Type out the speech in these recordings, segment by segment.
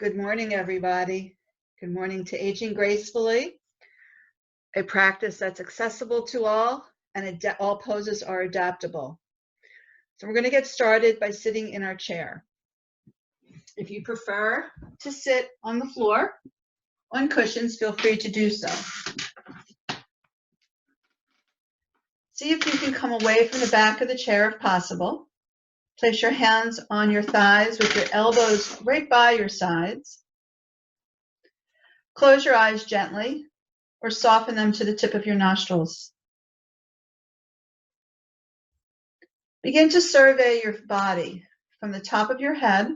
Good morning, everybody. Good morning to Aging Gracefully, a practice that's accessible to all and all poses are adaptable. So we're going to get started by sitting in our chair. If you prefer to sit on the floor on cushions, feel free to do so. See if you can come away from the back of the chair if possible. Place your hands on your thighs with your elbows right by your sides. Close your eyes gently or soften them to the tip of your nostrils. Begin to survey your body from the top of your head,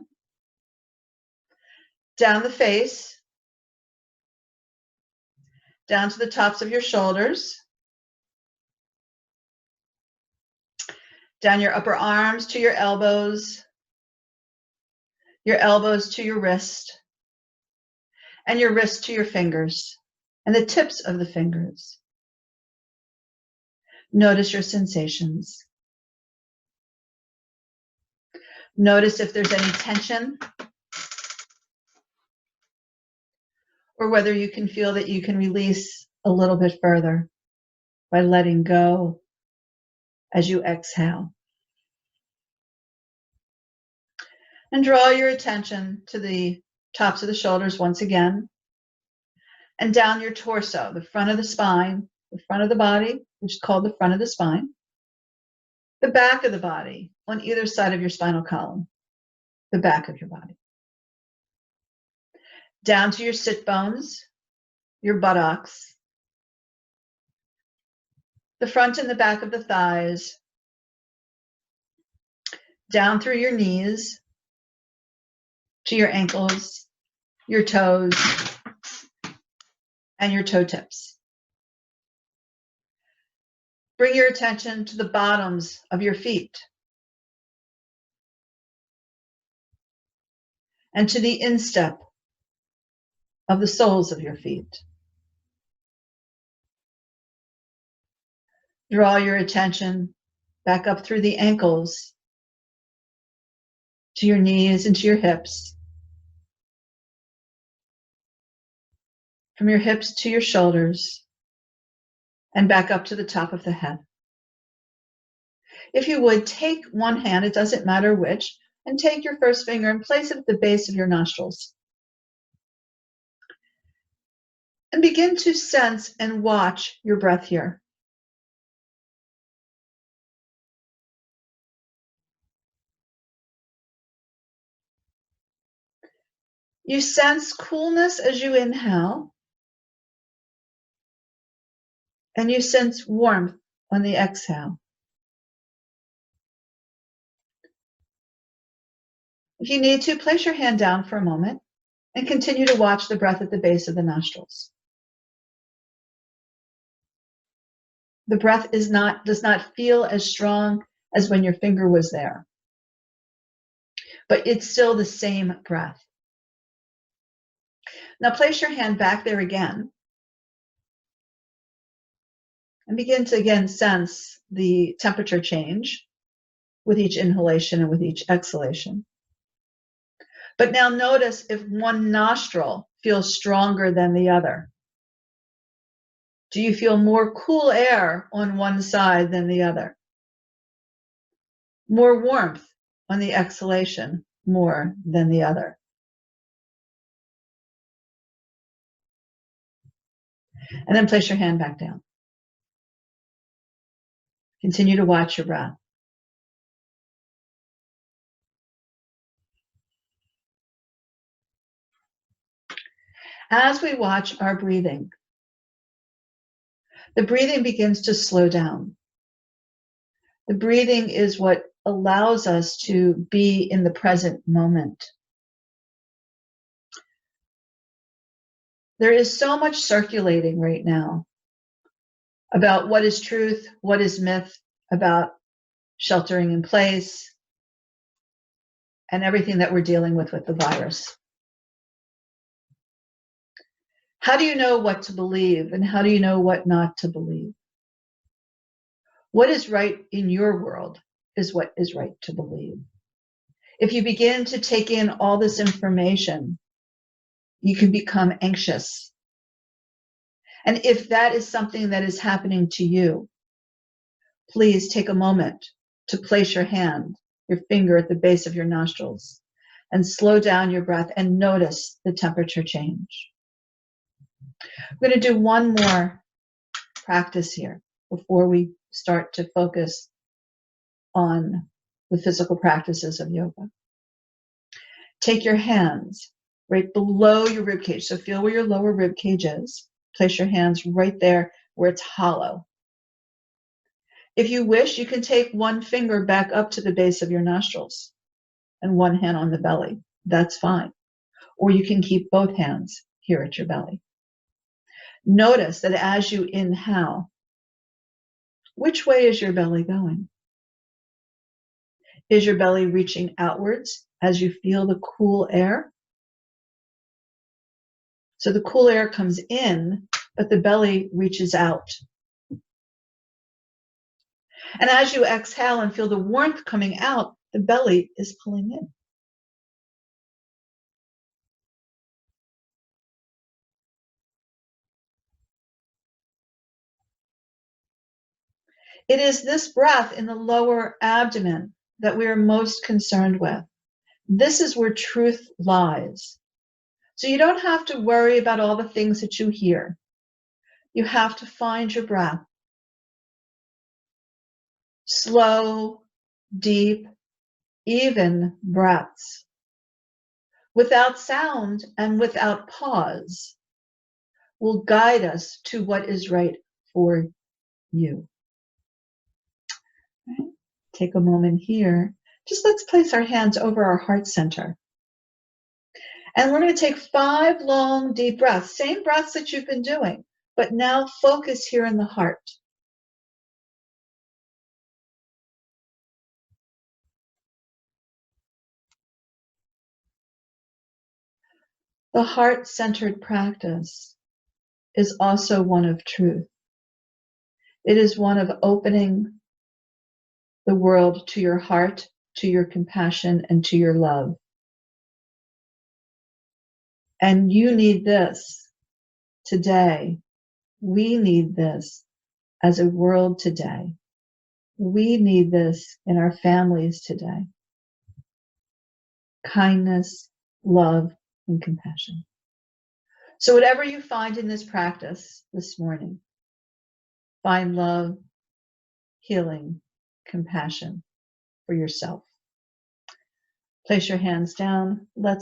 down the face, down to the tops of your shoulders, down your upper arms to your elbows to your wrist, and your wrist to your fingers, and the tips of the fingers. Notice your sensations. Notice if there's any tension, or whether you can feel that you can release a little bit further by letting go as you exhale. And draw your attention to the tops of the shoulders once again, and down your torso, the front of the spine, the front of the body, which is called the front of the spine, the back of the body on either side of your spinal column, the back of your body. Down to your sit bones, your buttocks, the front and the back of the thighs, down through your knees, to your ankles, your toes, and your toe tips. Bring your attention to the bottoms of your feet and to the instep of the soles of your feet. Draw your attention back up through the ankles to your knees and to your hips. From your hips to your shoulders and back up to the top of the head. If you would, take one hand, it doesn't matter which, and take your first finger and place it at the base of your nostrils. And begin to sense and watch your breath here. You sense coolness as you inhale, and you sense warmth on the exhale. If you need to, place your hand down for a moment and continue to watch the breath at the base of the nostrils. The breath does not feel as strong as when your finger was there, but it's still the same breath. Now place your hand back there again and begin to again sense the temperature change with each inhalation and with each exhalation. But now notice if one nostril feels stronger than the other. Do you feel more cool air on one side than the other? More warmth on the exhalation more than the other? And then place your hand back down. Continue to watch your breath. As we watch our breathing, the breathing begins to slow down. The breathing is what allows us to be in the present moment. There is so much circulating right now about what is truth, what is myth, about sheltering in place, and everything that we're dealing with the virus. How do you know what to believe, and how do you know what not to believe? What is right in your world is what is right to believe. If you begin to take in all this information You can become anxious. And if that is something that is happening to you, please take a moment to place your finger at the base of your nostrils, and slow down your breath and notice the temperature change. I'm going to do one more practice here before we start to focus on the physical practices of yoga. Take your hands right below your rib cage. So feel where your lower rib cage is. Place your hands right there where it's hollow. If you wish, you can take one finger back up to the base of your nostrils and one hand on the belly. That's fine. Or you can keep both hands here at your belly. Notice that as you inhale, which way is your belly going? Is your belly reaching outwards as you feel the cool air? So the cool air comes in, but the belly reaches out. And as you exhale and feel the warmth coming out, the belly is pulling in. It is this breath in the lower abdomen that we are most concerned with. This is where truth lies. So you don't have to worry about all the things that you hear. You have to find your breath. Slow, deep, even breaths. Without sound and without pause will guide us to what is right for you. Right? Take a moment here. Just let's place our hands over our heart center. And we're going to take 5 long, deep breaths, same breaths that you've been doing, but now focus here in the heart. The heart-centered practice is also one of truth. It is one of opening the world to your heart, to your compassion, and to your love. And you need this today. We need this as a world today. We need this in our families today. Kindness, love, and compassion. So whatever you find in this practice this morning, find love, healing, compassion for yourself. Place your hands down. Let's